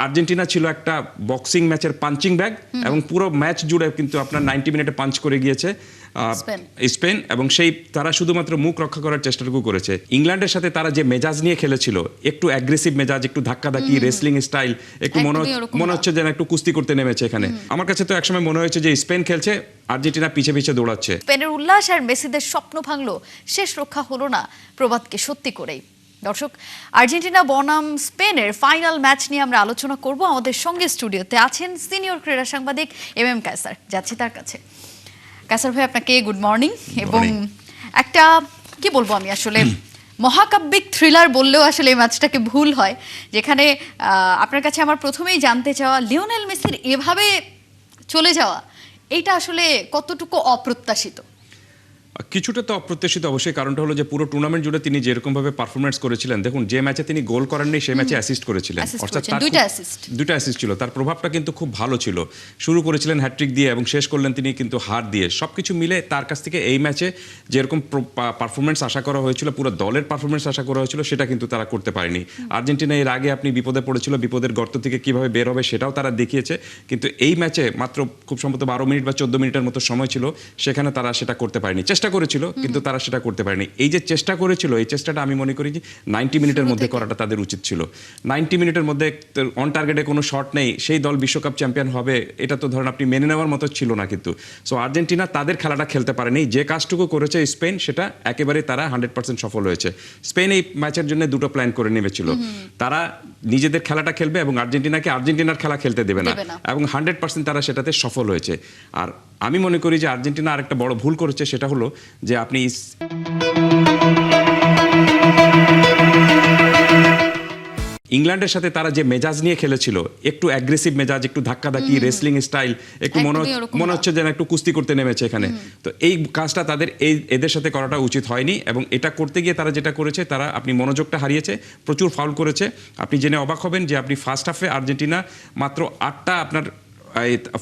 Argentina ছিল একটা boxing ম্যাচের পাঞ্চিং ব্যাগ এবং পুরো ম্যাচ জুড়ে কিন্তু আপনার 90 মিনিটে পাঞ্চ করে গিয়েছে স্পেন, এবং সেই তারা শুধুমাত্র মুখ রক্ষা করার চেষ্টাটুকু করেছে। ইংল্যান্ডের সাথে তারা যে মেজাজ নিয়ে খেলেছিল, একটু অ্যাগ্রেসিভ মেজাজ, একটু ধাক্কাধাক্কি, রেসলিং স্টাইল, একটু মনে হচ্ছে যেন একটু কুস্তি করতে নেমেছে এখানে। আমার কাছে তো একসময় মনে হয়েছে যে স্পেন খেলছে, আর্জেন্টিনা পিছে পিছে দৌড়াচ্ছে। স্পেনের উল্লাস আর মেসিদের স্বপ্ন ভাঙলো, শেষ রক্ষা হলো না প্রবাদকে সত্যি করেই। দর্শক, আর্জেন্টিনা বনাম স্পেনের ফাইনাল ম্যাচ নিয়ে আমরা আলোচনা করব। আমাদের সঙ্গে স্টুডিওতে আছেন সিনিয়র ক্রীড়া সাংবাদিক MM কায়সার। যাচ্ছি তার কাছে। কায়সার ভাই, আপনাকে গুড মর্নিং। এবং একটা কি বলবো, আমি আসলে মহাকাব্যিক থ্রিলার বললেও আসলে এই ম্যাচটাকে ভুল হয়, যেখানে আপনার কাছে আমার প্রথমেই জানতে চাওয়া, লিওনেল মেসির এভাবে চলে যাওয়া, এটা আসলে কতটুকু অপ্রত্যাশিত? কিছুটা তো অপ্রত্যাশিত অবশ্যই। কারণটা হলো যে পুরো টুর্নামেন্ট জুড়ে তিনি যেরকম ভাবে পারফরমেন্স করেছিলেন, দেখুন যে ম্যাচে তিনি গোল করেননি সেই ম্যাচে অ্যাসিস্ট করেছিলেন, অর্থাৎ দুইটা অ্যাসিস্ট ছিল। তার প্রভাবটা কিন্তু খুব ভালো ছিল। শুরু করেছিলেন হ্যাট্রিক দিয়ে এবং শেষ করলেন তিনি কিন্তু হার দিয়ে। সবকিছু মিলে তার কাছ থেকে এই ম্যাচে যেরকম পারফরমেন্স আশা করা হয়েছিল, পুরো দলের পারফরমেন্স আশা করা হয়েছিল, সেটা কিন্তু তারা করতে পারেনি। আর্জেন্টিনা এর আগে আপনি বিপদে পড়েছিল, বিপদের গর্ত থেকে কিভাবে বের হবে সেটাও তারা দেখিয়েছে, কিন্তু এই ম্যাচে মাত্র খুব সম্ভবত 12 মিনিট বা 14 মিনিটের মতো সময় ছিল, সেখানে তারা সেটা করতে পারেনি। চেষ্টা করেছিল কিন্তু তারা সেটা করতে পারেনি। এই যে চেষ্টা করেছিল, এই চেষ্টাটা আমি মনে করি যে 90 মিনিটের মধ্যে করাটা তাদের উচিত ছিল। 90 মিনিটের মধ্যে অন টার্গেটে কোনো শট নেই, সেই দল বিশ্বকাপ চ্যাম্পিয়ন হবে, এটা তো ধরেন আপনি মেনে নেওয়ার মতো ছিল না। কিন্তু সো আর্জেন্টিনা তাদের খেলাটা খেলতে পারেনি। যে কাজটুকু করেছে স্পেন, সেটা একেবারে তারা 100% সফল হয়েছে। স্পেন এই ম্যাচের জন্য দুটো প্ল্যান করে নেমেছিল, তারা নিজেদের খেলাটা খেলবে এবং আর্জেন্টিনাকে আর্জেন্টিনার খেলা খেলতে দেবে না, এবং 100% তারা সেটাতে সফল হয়েছে। আর আমি মনে করি যে আর্জেন্টিনা আরেকটা বড় ভুল করেছে, সেটা হলো যে আপনি ইংল্যান্ডের সাথে তারা যে মেজাজ নিয়ে খেলেছিল, একটু অ্যাগ্রেসিভ মেজাজ, একটু ধাক্কাধাক্কি, রেসলিং স্টাইল, একটু মনে হচ্ছে যেন একটু কুস্তি করতে নেমেছে এখানে। তো এই কাজটা তাদের এদের সাথে করাটা উচিত হয়নি, এবং এটা করতে গিয়ে তারা যেটা করেছে, তারা আপনি মনোযোগটা হারিয়েছে, প্রচুর ফাউল করেছে। আপনি জেনে অবাক হবেন যে আপনি ফার্স্ট হাফে আর্জেন্টিনা মাত্র 8টা আপনার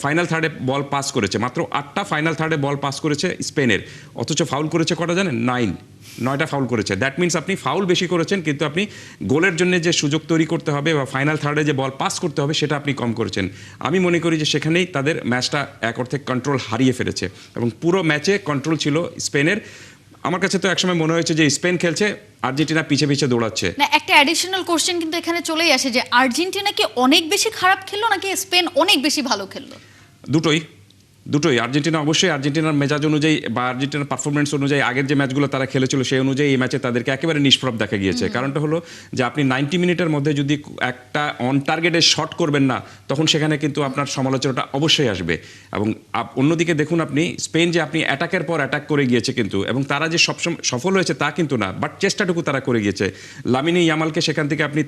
ফাইনাল থার্ডে বল পাস করেছে, মাত্র 8টা ফাইনাল থার্ডে বল পাস করেছে স্পেনের, অথচ ফাউল করেছে কটা জানেন? 9টা ফাউল করেছে। দ্যাট মিনস আপনি ফাউল বেশি করেছেন, কিন্তু আপনি গোলের জন্য যে সুযোগ তৈরি করতে হবে বা ফাইনাল থার্ডে যে বল পাস করতে হবে, সেটা আপনি কম করেছেন। আমি মনে করি যে সেখানেই তাদের ম্যাচটা এক অর্থে কন্ট্রোল হারিয়ে ফেলেছে, এবং পুরো ম্যাচে কন্ট্রোল ছিল স্পেনের। আমার কাছে তো একসময় মনে হয়েছে যে স্পেন খেলছে, আর্জেন্টিনা পিছে পিছে দৌড়াচ্ছে। না, একটা অ্যাডিশনাল কোশ্চেন কিন্তু এখানে চলেই আসে যে আর্জেন্টিনা কি অনেক বেশি খারাপ খেললো নাকি স্পেন অনেক বেশি ভালো খেললো? দুটোই। আর্জেন্টিনা অবশ্যই আর্জেন্টিনার মেজাজ অনুযায়ী বা আর্জেন্টিনার পারফরমেন্স অনুযায়ী আগের যে ম্যাচগুলো তারা খেলেছিল, সেই অনুযায়ী এই ম্যাচে তাদেরকে একেবারে নিষ্প্রভ দেখা গিয়েছে। কারণটা হলো যে আপনি 90 মিনিটের মধ্যে যদি একটা অন টার্গেটে শট করবেন না, তখন সেখানে কিন্তু আপনার সমালোচনাটা অবশ্যই আসবে। এবং অন্যদিকে দেখুন আপনি স্পেন যে আপনি অ্যাটাকের পর অ্যাটাক করে গিয়েছে কিন্তু, এবং তারা যে সবসময় সফল হয়েছে তা কিন্তু না, বাট চেষ্টাটুকু তারা করে গিয়েছে। লামিনে ইয়ামালকে সেখান থেকে আপনি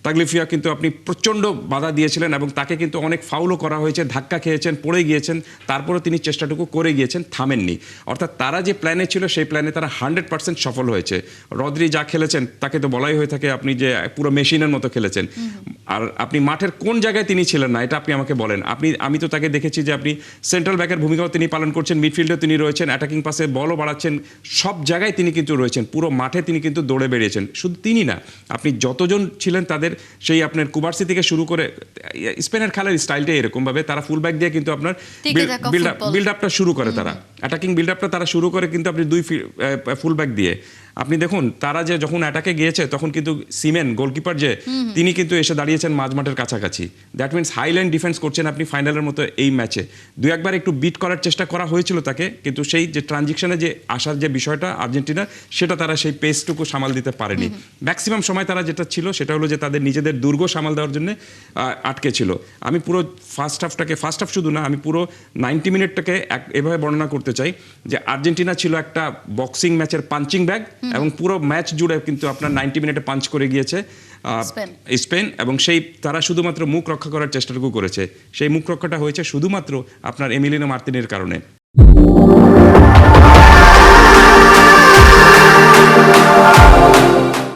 তাগলিফিয়া কিন্তু আপনি প্রচণ্ড বাধা দিয়েছিলেন, এবং তাকে কিন্তু অনেক ফাউলও করা হয়েছে, ধাক্কা খেয়েছেন, পড়ে গিয়েছেন, তারপরে তিনি চেষ্টাটুকু করে গিয়েছেন, থামেননি। অর্থাৎ তারা যে প্ল্যানে ছিল সেই প্ল্যানে তারা 100% সফল হয়েছে। রদ্রি যা খেলেছেন তাকে তো বলাই হয়ে থাকে আপনি যে পুরো মেশিনের মতো খেলেছেন। আর আপনি মাঠের কোন জায়গায় তিনি ছিলেন না, এটা আপনি আমাকে বলেন। আমি তো তাকে দেখেছি যে আপনি সেন্ট্রাল ব্যাকের ভূমিকাও তিনি পালন করছেন, মিডফিল্ডেও তিনি রয়েছেন, অ্যাটাকিং পাসে বলও বাড়াচ্ছেন, সব জায়গায় তিনি কিন্তু রয়েছেন, পুরো মাঠে তিনি কিন্তু দৌড়ে বেরিয়েছেন। শুধু তিনি না, আপনি যতজন ছিলেন তাদের, সেই আপনার কুবার্সি থেকে শুরু করে, স্পেনের খেলার স্টাইলটাই এরকমভাবে তারা ফুল ব্যাক দিয়ে কিন্তু আপনার বিল্ড আপটা শুরু করে, তারা অ্যাটাকিং বিল্ড আপটা তারা শুরু করে কিন্তু আপনি 2 ফুল ব্যাক দিয়ে। আপনি দেখুন তারা যে যখন অ্যাটাকে গিয়েছে, তখন কিন্তু সিমেন গোলকিপার যে তিনি কিন্তু এসে দাঁড়িয়েছেন মাঝমাঠের কাছাকাছি। দ্যাট মিনস হাইল্যান্ড ডিফেন্স করছেন আপনি ফাইনালের মতো এই ম্যাচে। 2-1বার একটু বিট করার চেষ্টা করা হয়েছিল তাকে, কিন্তু সেই যে ট্রানজিকশনে যে আসার যে বিষয়টা আর্জেন্টিনার, সেটা তারা সেই পেসটুকু সামাল দিতে পারেনি। ম্যাক্সিমাম সময় তারা যেটা ছিল সেটা হলো যে তাদের নিজেদের দুর্গ সামাল দেওয়ার জন্য আটকে ছিল। আমি পুরো ফার্স্ট হাফ শুধু না, আমি পুরো 90 মিনিটটাকে এভাবে বর্ণনা করতে চাই যে আর্জেন্টিনা ছিল একটা বক্সিং ম্যাচের পাঞ্চিং ব্যাগ, এবং পুরো ম্যাচ জুড়ে কিন্তু আপনার 90 মিনিটে পাঞ্চ করে গিয়েছে স্পেন, এবং সেই তারা শুধুমাত্র মুখ রক্ষা করার চেষ্টাটুকু করেছে। সেই মুখ রক্ষাটা হয়েছে শুধুমাত্র আপনার এমিলিনো মার্তিনের কারণে।